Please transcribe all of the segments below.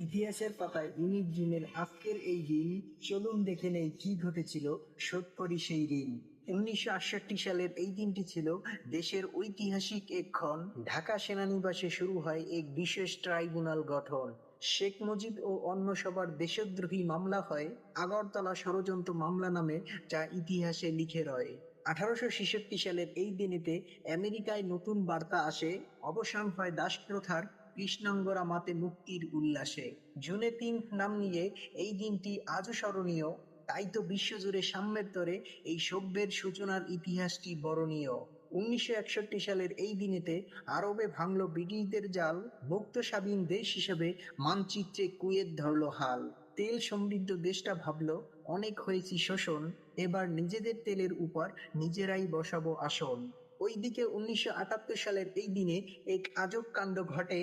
ইতিহাসের পাতায় ইউনিক দিনের আজকের এই দিন। চলুন দেখে নেই কি ঘটেছিল সত্তরই সেই দিন। 1968 সালের এই দিনটি ছিল দেশের ঐতিহাসিক এক ক্ষণ। ঢাকা সেনানিবাসে শুরু হয় এক বিশেষ ট্রাইব্যুনাল গঠন। শেখ মুজিব ও অন্য সবার দেশদ্রোহী মামলা হয় আগরতলা ষড়যন্ত্র মামলা নামে, যা ইতিহাসে লিখে রয়। 1866 সালের এই দিনেতে আমেরিকায় নতুন বার্তা আসে, অবসান হয় দাসপ্রথার, কৃষ্ণাঙ্গরা মাতে মুক্তির উল্লাসে। জুনে 3 নাম নিয়ে এই দিনটি আজও স্মরণীয়। তাই তো বিশ্বজুড়ে সাম্যের তরে এই সভ্যের সূচনার ইতিহাসটি বরণীয়। 1961 সালের এই দিনেতে আরবে ভাঙল ব্রিটিশদের জাল, মুক্ত স্বাধীন দেশ হিসেবে মানচিত্রে কুয়েত ধরল হাল। তেল সমৃদ্ধ দেশটা ভাবল অনেক হয়েছি শোষণ, এবার নিজেদের তেলের উপর নিজেরাই বসাবো আসন। ওইদিকে 1978 সালের এই দিনে এক আজব কাণ্ড ঘটে।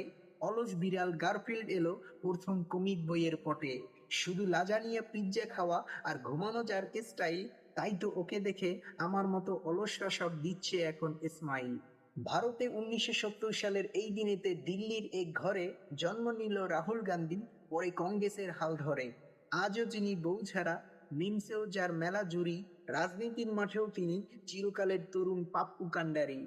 অলস বিড়াল গারফিল্ড এলো প্রথম কমিক বইয়ের পটে। শুধু লাজানিয়া পিৎজা খাওয়া আর ঘুমানো যার স্টাইল, তাই তো ওকে দেখে আমার মতো অলসরা সব দিচ্ছে এখন স্মাইল। ভারতে 1970 সালের এই দিনেতে দিল্লির এক ঘরে জন্ম নিল রাহুল গান্ধী, পরে কংগ্রেসের হাল ধরে। আজও যিনি বউ ছাড়া, মিমসেও যার মেলা জুড়ি, রাজনীতির মাঠেও তিনি চিরকালের তরুণ পাপ্পু কান্ডারি।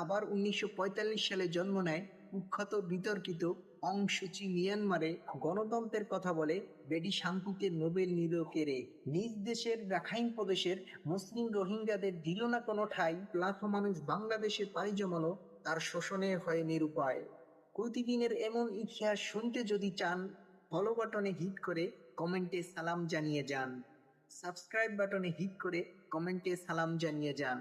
আবার 1945 সালে জন্ম নেয় কুখ্যাত বিতর্কিত অং সুচি মিয়ানমারে গণতন্ত্রের কথা বলে বেডি শান্তিতে নোবেল নিল কেড়ে। নিজ দেশের রাখাইন প্রদেশের মুসলিম রোহিঙ্গাদের দিল না কোনো ঠাঁই, লাখো মানুষ বাংলাদেশে পাড়ি জমানো তার শোষণে হয় নিরুপায়। প্রতিদিনের এমন ইতিহাস শুনতে যদি চান, ফলো বাটনে হিট করে কমেন্টে সালাম জানিয়ে যান। সাবস্ক্রাইব বাটনে হিট করে কমেন্টে সালাম জানিয়ে যান।